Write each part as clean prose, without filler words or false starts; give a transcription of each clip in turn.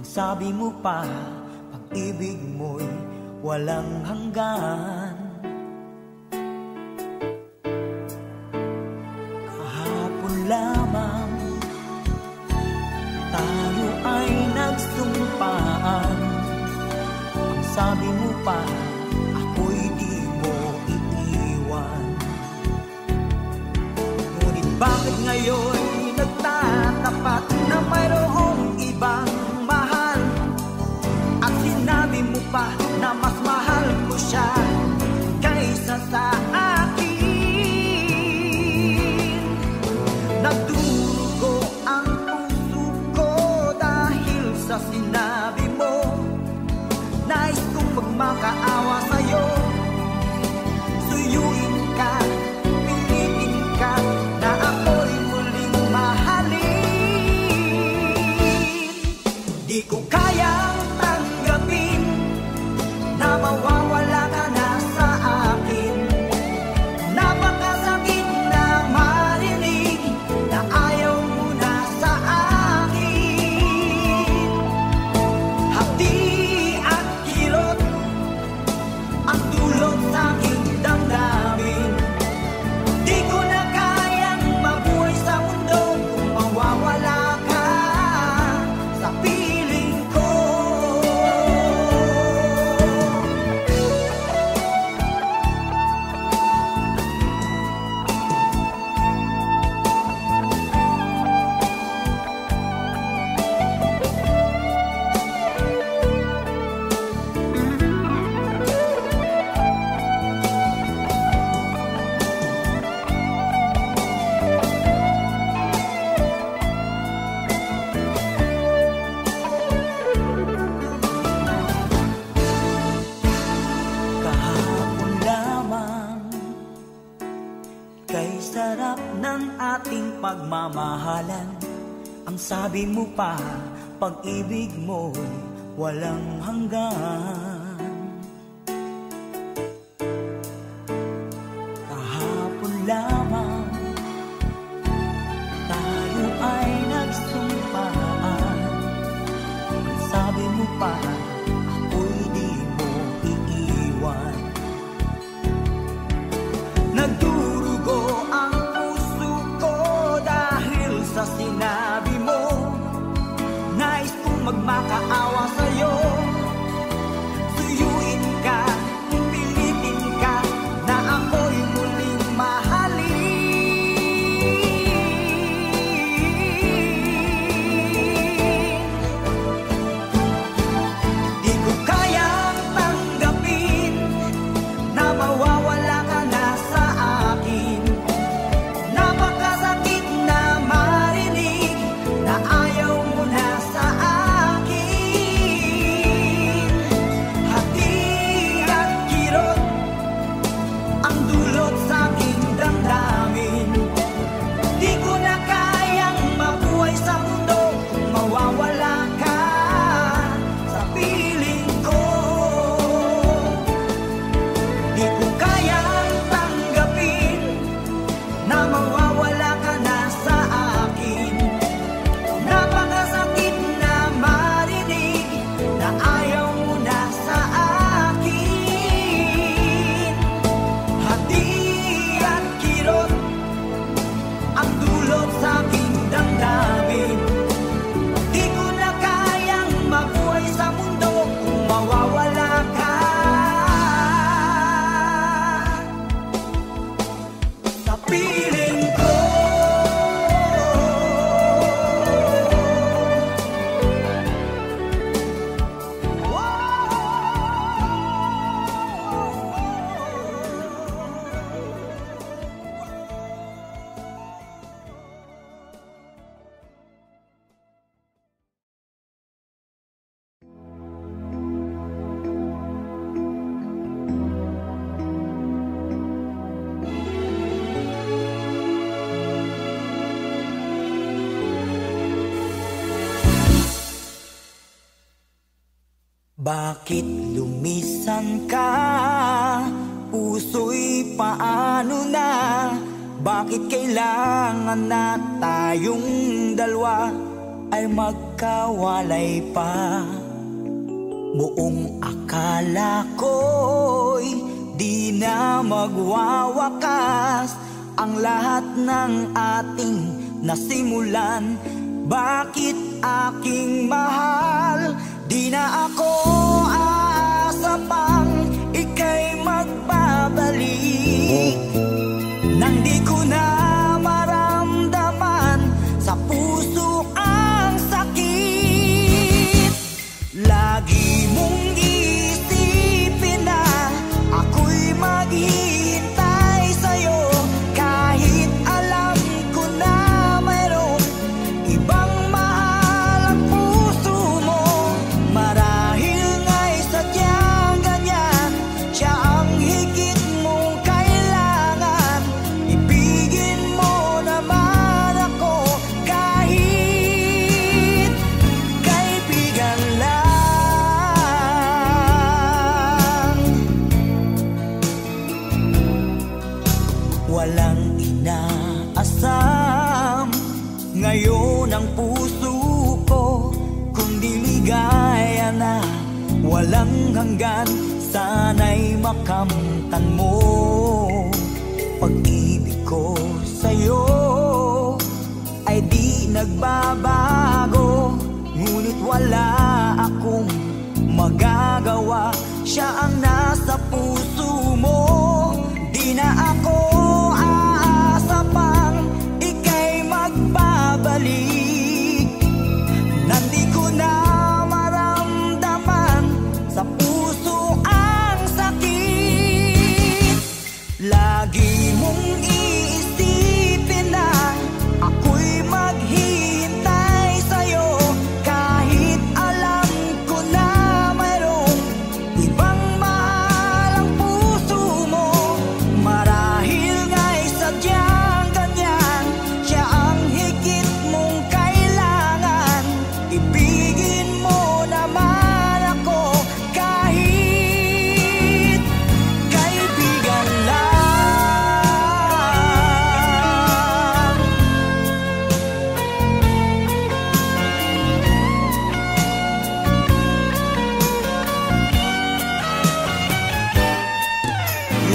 sabi mo pa, pag-ibig mo'y walang hanggan. Kahapon lamang tayo ay nagsumpaan. Ang sabi mo pa, ako'y di mo iiwan. Ngunit bakit ngayon nagtatapat na mayroong ibang mahal? At sinabi mo pa na mas mahal ko siya kaysa sa akin. Nagdurugo ang puso ko dahil sa sinabi mo. Nais kong magmakaawa sa'yo, suyuin ka, pilitin ka, na ako'y muling mahalin. Di ko kayang tanggapin na mawawala ka na sa akin. Napakasakit na marinig na ayaw mo na sa akin. Hati at kirot ang dulot sa aking damdamin. Di ko na kayang mabuhay sa mundo kung mawawala ka sa piling ko. Kahapon lamang, kay sarap ng ating pagmamahalan. Ang sabi mo pa, pag-ibig mo'y walang hanggan. Kahapon lamang tayo ay nagsumpaan. Ang sabi mo pa, ako'y di mo iiwan. Nagdurugo ang puso ko dahil sa sinabi mo. Nais kong magmakaawa sa'yo, suyuin ka, pilitin ka, na ako'y muling mahalin. Di ko kayang tanggapin na mawawala ka na sa akin. Napakasakit na marinig na ayaw mo na sa akin. Hati at kirot ang dulot sa aking damdamin. Di ko na kayang mabuhay sa mundo kung mawawala ka sa piling ko. Di ko kayang tanggapin na mawawala ka na sa akin. Napakasakit na marinig na ayaw mo na sa akin. Hati at kirot ang dulot sa aking damdamin. Di ko na kayang mabuhay sa mundo kung mawawala ka sa piling ko. Bakit lumisan ka? Puso'y paano na? Bakit kailangan na tayong dalawa ay magkawalay pa. Buong akala ko'y di na magwawakas ang lahat ng ating nasimulan. Bakit aking mahal, di na ako aasa pang ika'y magbabalik, nang di ko na maramdaman sa puso ang sakit. Lagi mong isipin na ako'y maghihintay sa'yo, kahit alam ko na mayroong ibang mahal ang puso mo. Marahil nga'y sadyang ganyan, siya ang higit mong kailangan. Ibigin mo naman ako kahit kaibigan lang. Walang inaasam ngayon ang puso ko, kundi ligaya na walang hanggan. Sana'y makamtan mo pag-ibig ko sa'yo ay di nagbabago, ngunit wala akong magagawa. Siya ang nasa puso mo, di na ako aasa pang ika'y magbabalik, nandi ko na maramdaman sa puso ang sakit. Lagi mong iisipin na ako'y maghihintay sa'yo, kahit alam ko na mayroong ibang mahal ang puso mo. Marahil nga'y sadyang ganyan, siya ang higit mong kailangan. Ibigin mo naman ako kahit kaibigan lang.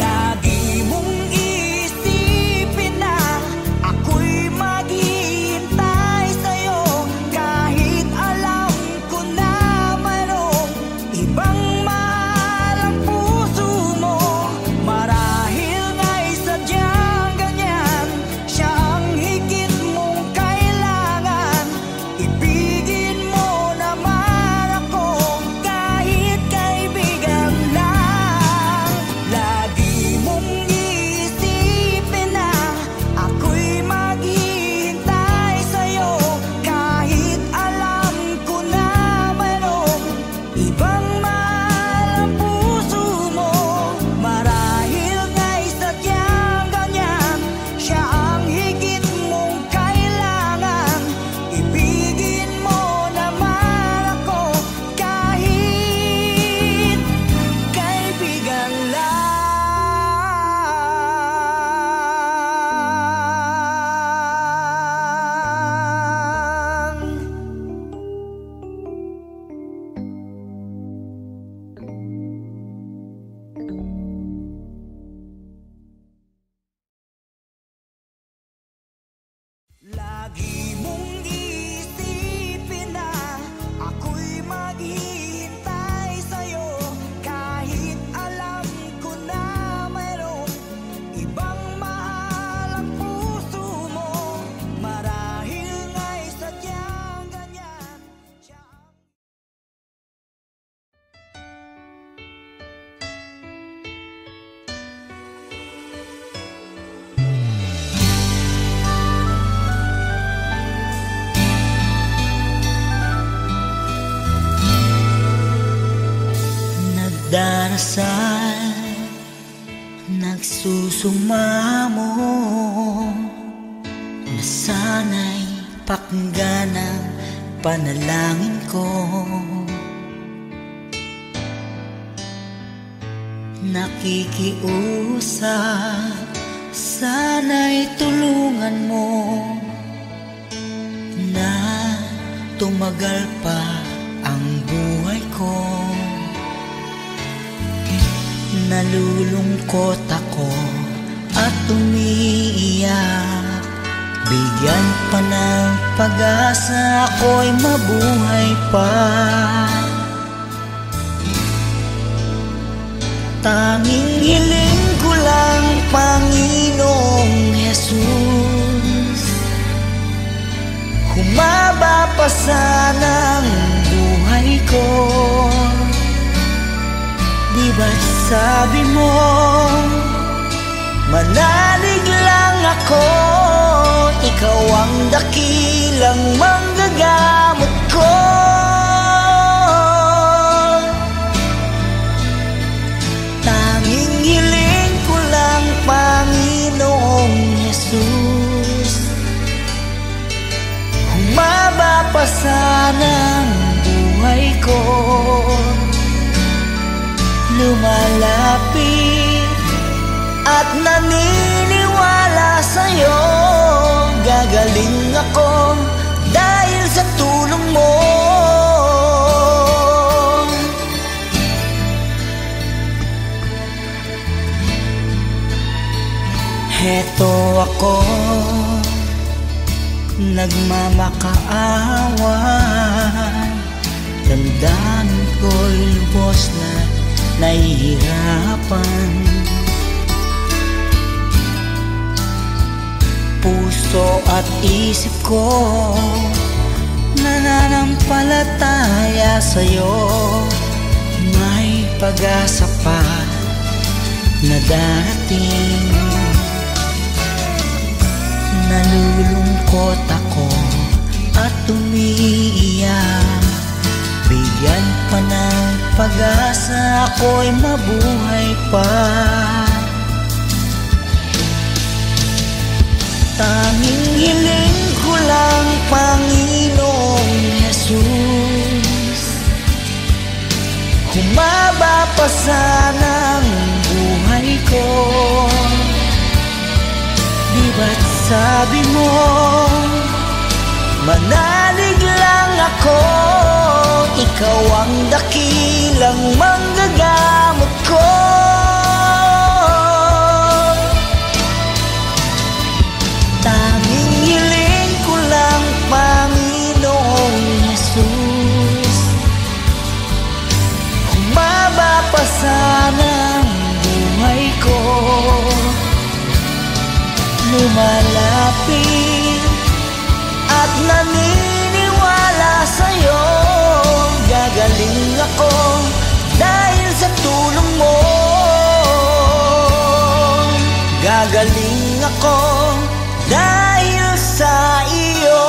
Lagi mong isipin na ako'y maghihintay sa'yo, kahit alam ko na mayroong ibang mahal ang puso mo. Marahil nga'y sadyang ganyan, siya ang higit mong kailangan. Ibigin mo naman ako kahit kaibigan lang. Lagi mong isipin na ako'y maghihintay sa'yo, kahit alam ko na mayroong ibang mahal ang puso mo. Marahil nga'y sadyang ganyan, siya ang higit mong kailangan. Ibigin mo naman ako kahit kaibigan lang. Lagi mong isipin na ako'y maghihintay sa'yo, kahit alam ko na mayroong ibang mahal ang puso mo. Marahil nga'y sadyang ganyan, siya ang... Nagdarasal, nagsusumamo, na sana'y pakinggan ang panalangin ko. Nakikiusap, sana'y tulungan mo na tumagal pa ang buhay ko. Nalulungkot ako at umiiyak. Bigyan pa ng pag-asa, ako'y mabuhay pa. Tanging hiling ko lang, Panginoong Jesus, humaba pa sana ang buhay ko. Di ba't sabi mo, manalig lang ako, ikaw ang dakilang manggagamot ko. Tanging hiling ko lang, Panginoong Jesus, humaba pa sana ang buhay ko. Lumalapit at naniniwala sa'yo, gagaling ako dahil sa tulong mo. Heto ako, nagmamakaawan, damdamin ko'y lubos na nahihirapan. Puso at isip ko nananampalataya sa'yo, may pag-asa pa na darating. Nalulungkot ako at umiiyak. Bigyan pa ng pag-asa, ako'y mabuhay pa. Tanging hiling ko lang, Panginoong Jesus, humaba pa sana ang buhay ko. Di ba't sabi mo, manalig lang ako, ikaw ang dakilang manggagamot ko. Tanging hiling ko lang, Panginoong Jesus, humaba pa sana ang buhay ko. Lumalapit at naniniwala sa'yo, gagaling ako dahil sa tulong mo. Gagaling ako dahil sa iyo.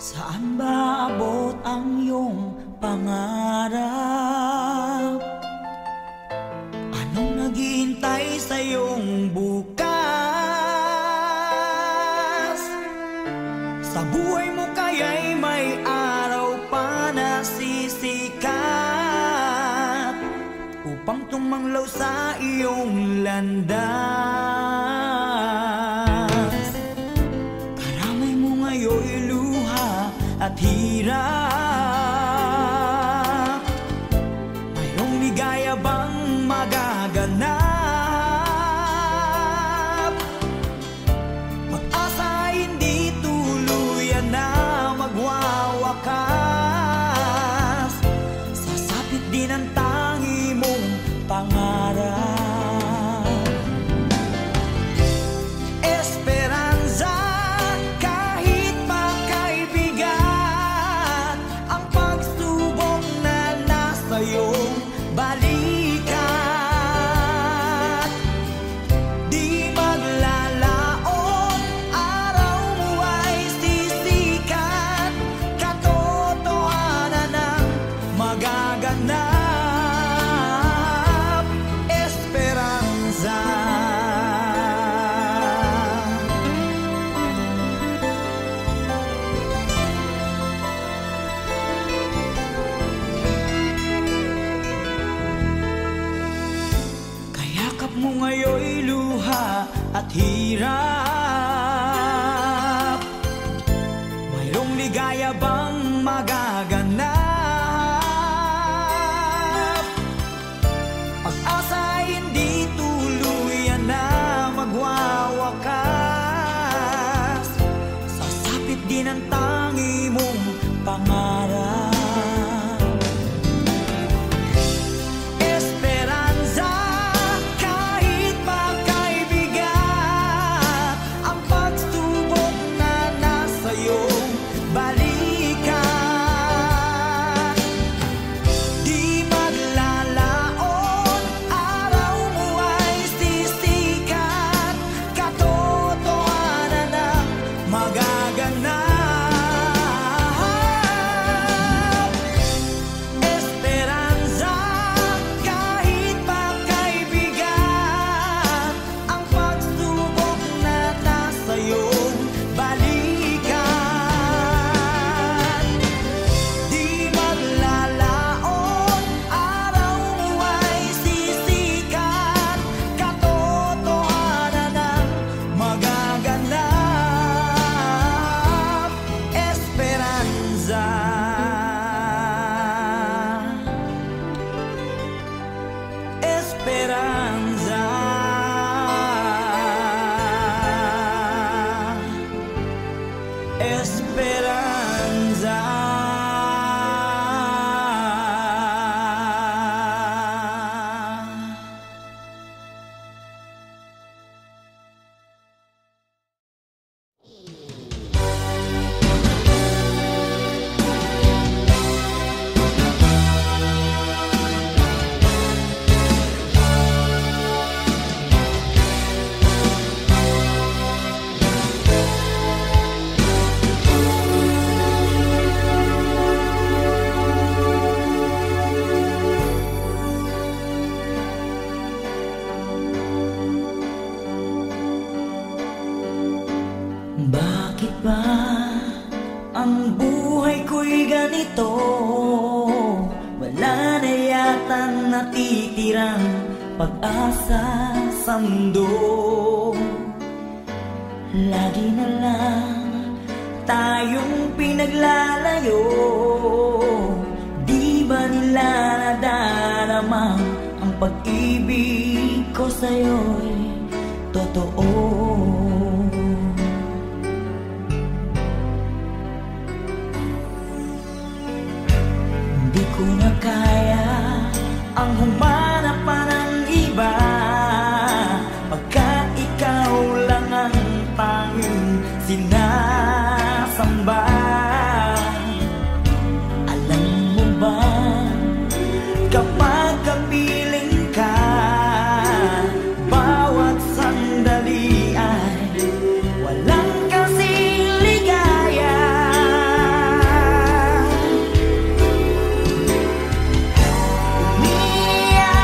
Saan ba abot ang iyong pangarap? Anong naghihintay sa iyong bukas? Sa buhay mo kaya'y may araw pa na sisikat upang tumanglaw sa iyong landas. Karamay mo ngayon'y luha at hirap, mayroong ligaya bang magaganap? Pag-asa hindi tuluyan na magwawakas, sasapit din ang tangi mong pangarap. at hirap. Mayroong ligaya bang magaganap? Pag-asa hindi tuluyan na magwawakas. Sasapit din ang tangi mong pangarap. Bakit ba ang buhay ko'y ganito? Wala na yata natitirang pag-asa sa mundo. Lagi na lang tayong pinaglalayo. Di ba nila nadarama ang pag-ibig ko sa'yo'y totoo? Di ko na kaya ang humanap pa ng iba, pagkat ikaw lang ang tanging sinasamba. Alam mo ba, kapag kapiling ka, bawat sandali ay walang kasing ligaya. Umiiyak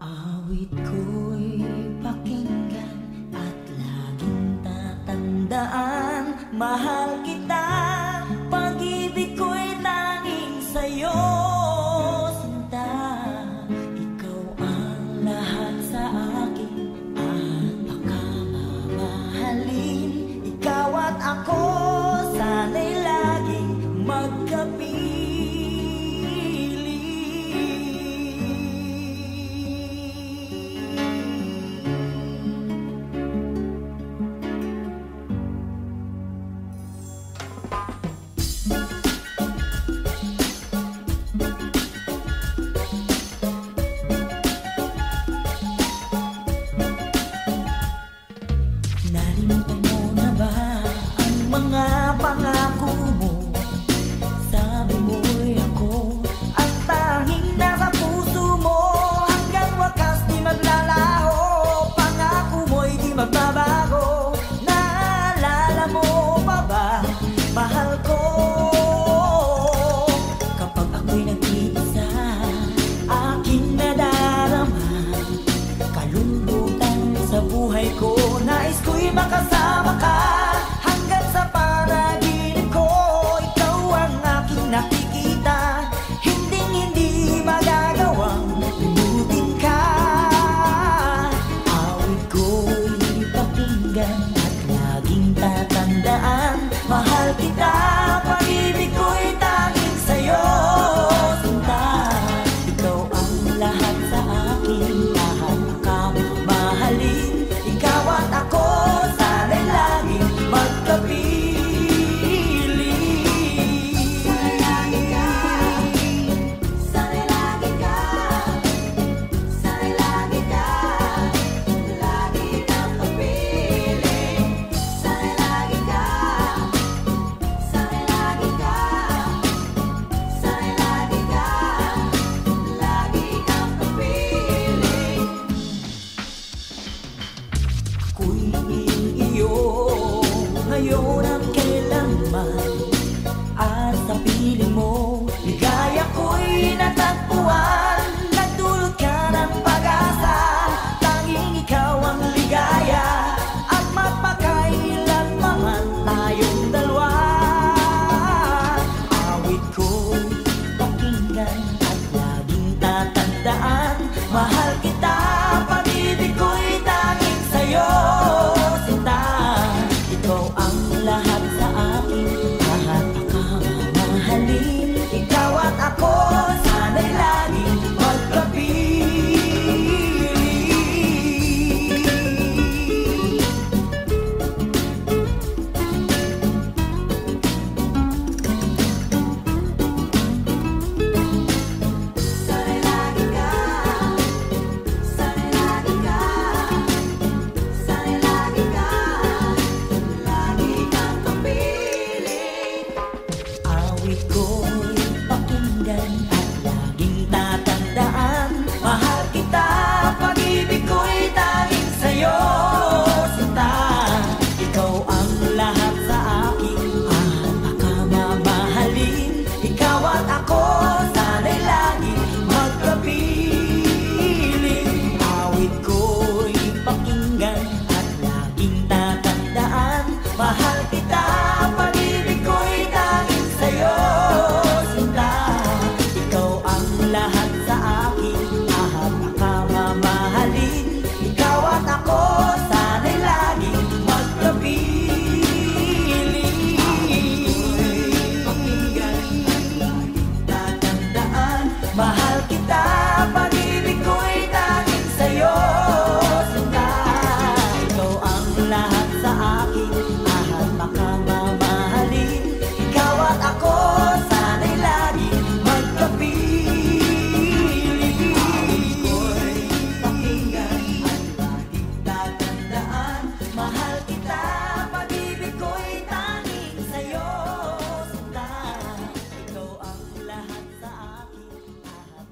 Awit ko'y pakinggan at laging tatandaan. Mahal kita, pag-ibig ko'y tanging sa'yo, sinta. Ikaw ang lahat sa akin at baka mamahalin. Ikaw at ako, sana'y laging magkapit. Nalimutan mo na ba ang mga pangako mo? Sabi mo'y ako ang tanging nasa puso mo. Hanggang wakas di maglalaho, pangako mo'y di magbabago. Naalala mo pa ba, mahal ko? Kapag ako'y nag-iisa, aking nadarama kalungkutan sa buhay ko. Nais ko'y makasama ka hanggang sa panaginip ko. Ikaw ang aking nakikita, hinding-hindi magagawang limutin ka. Awit ko'y pakinggan at laging tatandaan. Mahal kita, pag-ibig ko'y tanging sa'yo, sinta. Ikaw ang lahat sa akin, lahat akang mahalin. Ikaw at ako, sana'y laging magkapiling. Sana'y lagi ka, sana'y lagi ka, sana'y lagi ka, lagi kang kapiling. Sana'y lagi ka, sana'y lagi ka, sana'y lagi ka, lagi kang kapiling. Ako'y iyo ngayon at kailanman, at sa piling mo ligaya ko'y natagpuan. Nagdulot ka ng pag-asa, tanging ikaw ang ligaya, at mapakailanman tayong dalawa. Awit ko'y pakinggan at laging tatandaan. Mahal kita, pag-ibig ko'y tanging sa'yo, sinta. Ikaw ang lahat sa akin, lahat akang mamahalin. Ikaw at ako, sana'y laging magkapiling. Sana'y lagi ka, sana'y lagi ka, sana'y lagi ka, lagi kang kapiling. Awit ko'y pakinggan at laging tatandaan. Mahal kita, pag-ibig ko'y tanging sa'yo, sinta. Ikaw ang lahat sa akin at akang mamahalin. Ikaw at ako, sana'y laging magkapiling. Awit ko'y pakinggan at laging tatandaan. Mahal kita, pag-ibig ko'y tanging sa'yo, sinta. Ikaw ang lahat sa akin at akang mamahalin. Ikaw at ako, sana'y laging magkapiling. Pakinggan at laging tatandaan. Mahal kita, pag-ibig ko'y tanging sa'yo, sinta. Ikaw ang lahat sa akin at akang mamahalin. Ikaw at ako, sana'y laging magkapiling. Ko'y pakinggan at laging tatandaan. Mahal kita, pag-ibig ko'y tanging sa'yo, sinta. Ikaw ang lahat sa akin at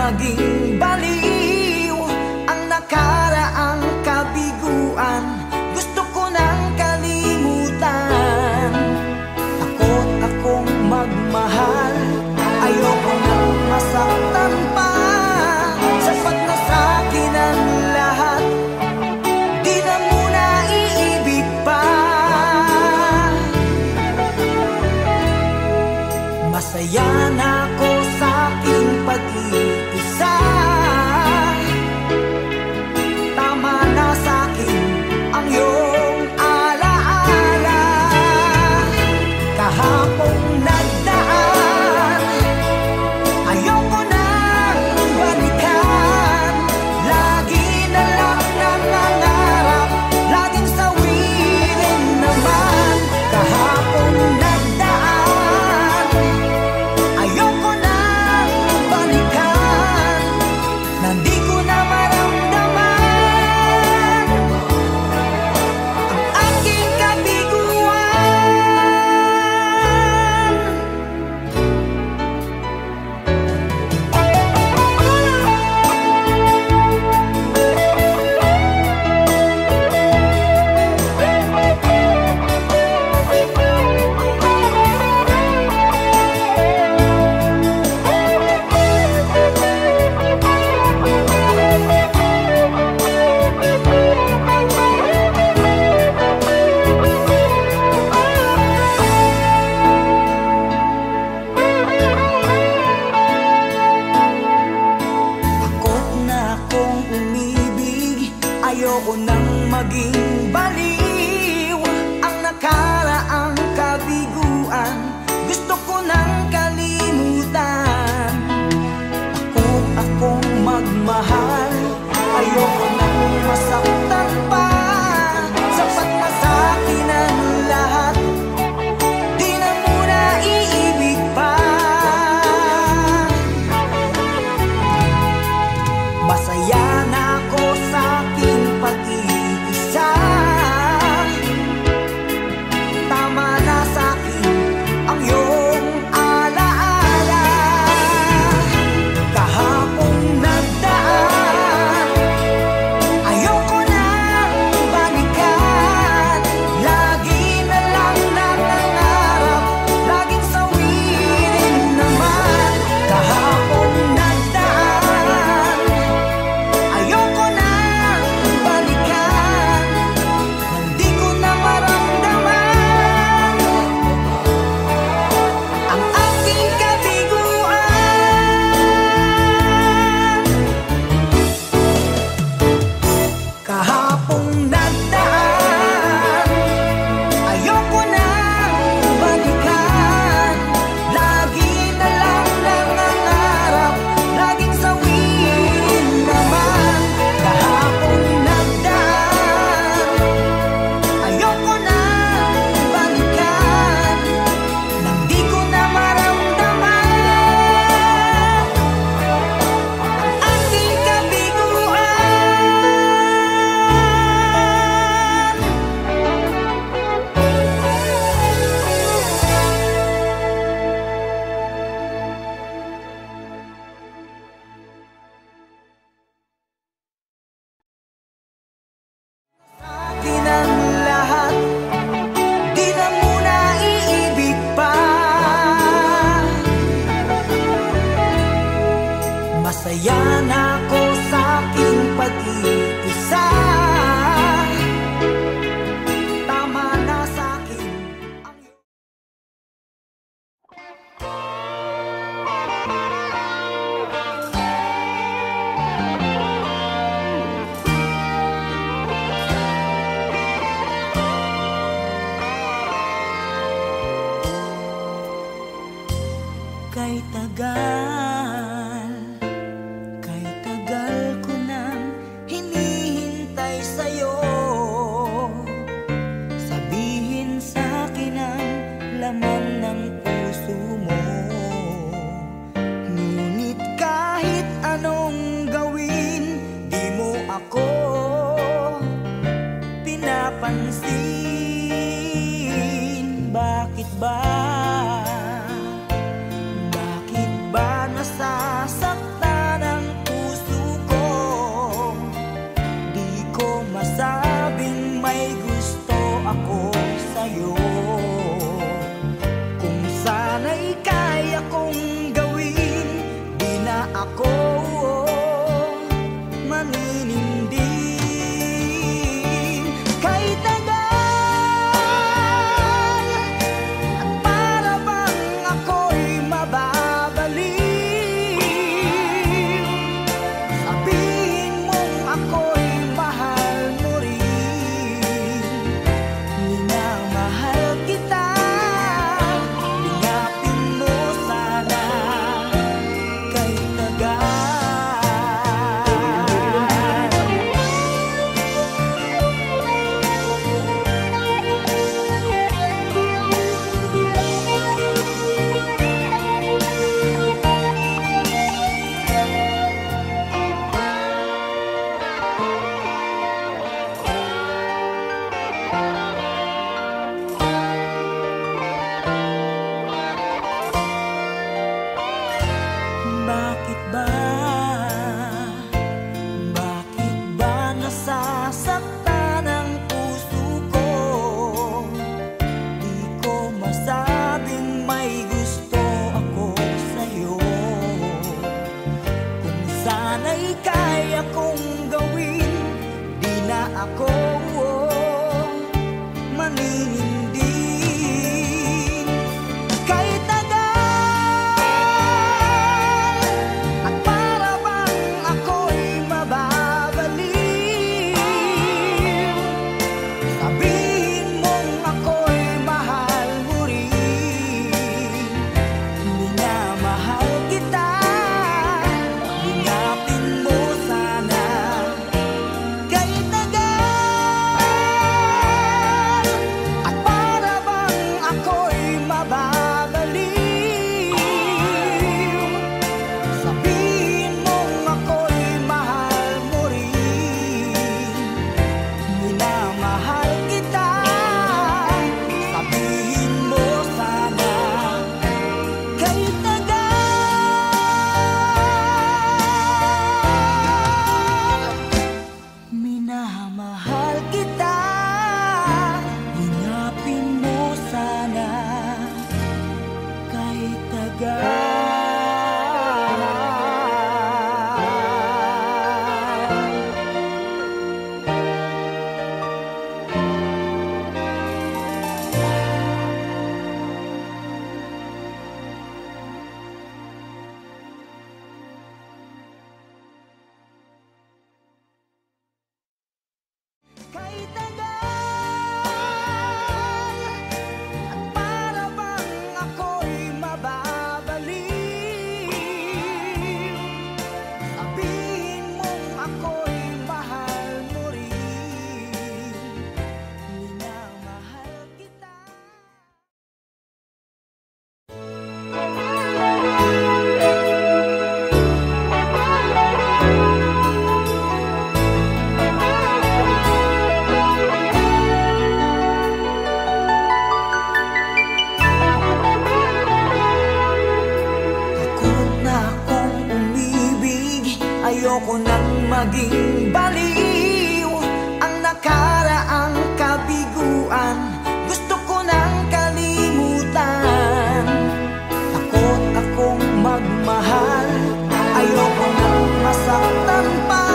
maging baliw ang nakaraang kabiguan. Gusto ko nang kalimutan. Takot akong magmahal, ayoko nang masaktan pa. Sapat na sa'kin ang lahat, di na muna iibig pa. Masaya na ako sa aking pag-iisa. Tama na sa'kin ang iyong alaala. Kahapong nagdaan, ayoko nang balikan. Lagi na lang nangangarap, laging sawirin naman. Kahapong nagdaan, ayoko nang balikan. Nandi ko na maramdaman ang aking kabiguan. Takot na akong umibig, ayoko nang maging baliw ang nakaraang kabiguan. Gusto ko nang kalimutan. Takot akong magmahal, ayoko nang masaktan pa. Sapat na sa'kin ang lahat, di na muna iibig pa. Masaya na ako sa aking pag-iisa. Tama na sa'kin ang iyong alaala. Kahapong nagdaan, ayoko nang balikan. Lagi na lang nangangarap, laging sawirin naman. Kahapong nagdaan, ayoko nang balikan. Hindi ko na maramdaman ang aking kabiguan. Kahapong nagdaan, ayoko nang balikan. Lagi na lang nangangarap, laging sawirin naman. Kahapong nagdaan, ayoko nang balikan. Nang di ko na maramdaman ang aking kabiguan. Sa'kin ang lahat, di na muna iibig pa. Masaya na ako sa aking pag-iisa. Tama na sa'kin ang kay tagal ko nang hinihintay sa'yo. Sabihin sa'kin ang laman ng puso mo. Ngunit kahit anong gawin, di mo ako pinapansin. Bakit ba? Bakit ba nasasaktan ang may gusto ako sa'yo. Kung sana'y kaya kong gawin, di na ako maninindig. Kahit tagal at para bang ako'y mababaliw, sabihin mong ako'y mahal mo rin. Minamahal kita, lingapin mo sana kahit tagal. Bakit ba? Bakit ba nasasaktan ang puso ko? Di ko masabing may gusto ako sa'yo. Kung sana'y kaya kong gawin, di na ako maninindig. Kahit tagal at para bang ako'y mababaliw, sabihin mong ako'y mahal mo rin. Minamahal kita, lingapin mo sana kahit tagal. At para bang ako'y mababaliw, sabihin mong ako'y mahal mo rin. Minamahal kita, sabihin mo sana kahit tagal. Minamahal kita, hinapin mo sana kahit tagal. Kahit tagal at para bang ako'y mababaliw, sabihin mong ako'y mahal mo rin. Minamahal kita. Takot na akong umibig, ayoko nang maging baliw. Ang nakaraang kabiguan, gusto ko nang kalimutan. Takot akong magmahal, ayoko nang masaktan pa.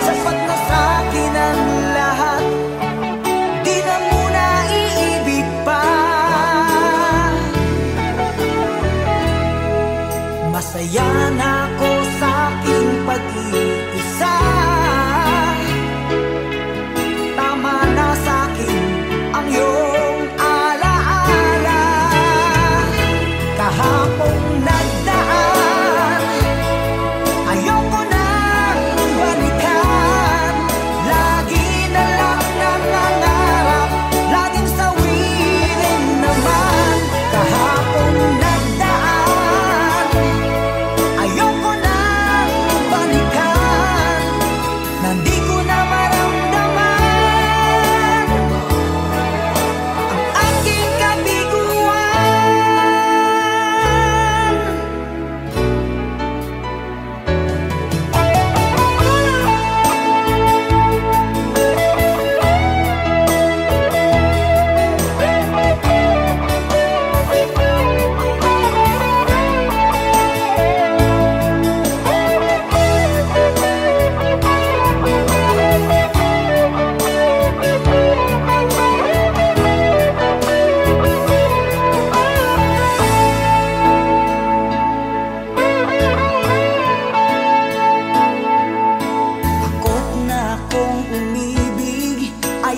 Sapat na sa'kin ang lahat, di na muna iibig pa. Masaya na ako sa aking pag-iisa. Tama na sa'kin ang iyong alaala. Kahapong nagdaan, ayoko nang balikan. Lagi na lang nangangarap, laging sawirin naman. Kahapong nagdaan,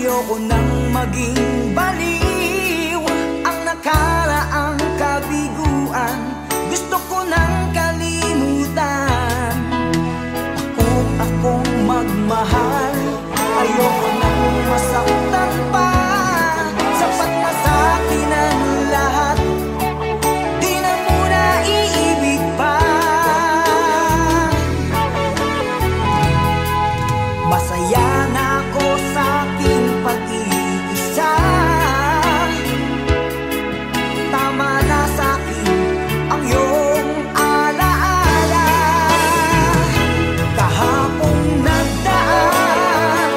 Ayoko nang maging baliw ang nakaraang kabiguan. Gusto ko nang kalimutan kung akong magmahal. Ayoko nang masaktan pa, sapat na sa'kin ang lahat. Di na muna iibig pa. Masaya na ako sa'king pag-iisa. Tama na sa'kin ang iyong alaala. Kahapong nagdaan,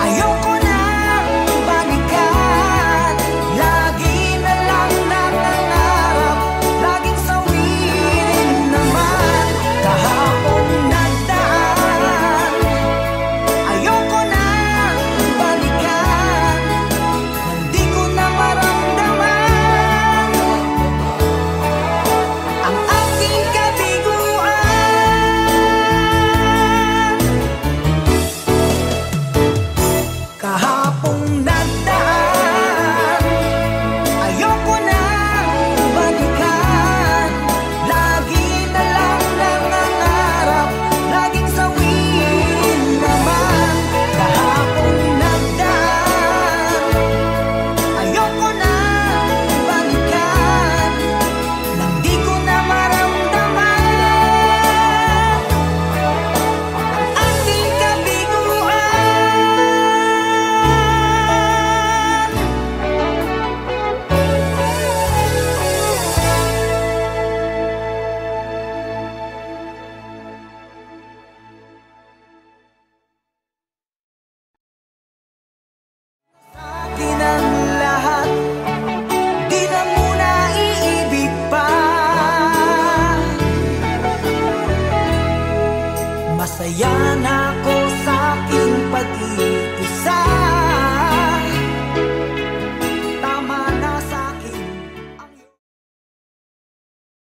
ayoko nang balikan. Lagi na lang nangangarap, laging sawirin naman. Kahapong nagdaan, ayoko nang balikan. Hindi ko na maramdaman ang aking kabiguan. Kahapong nagdaan, ayoko nang balikan. Lagi na lang nangangarap, laging sawirin naman. Kahapong nagdaan, ayoko nang balikan. Nang di ko na maramdaman ang aking kabiguan. Sa'kin ang lahat, di na muna iibig pa. Masaya na ako sa'king pag-ibig.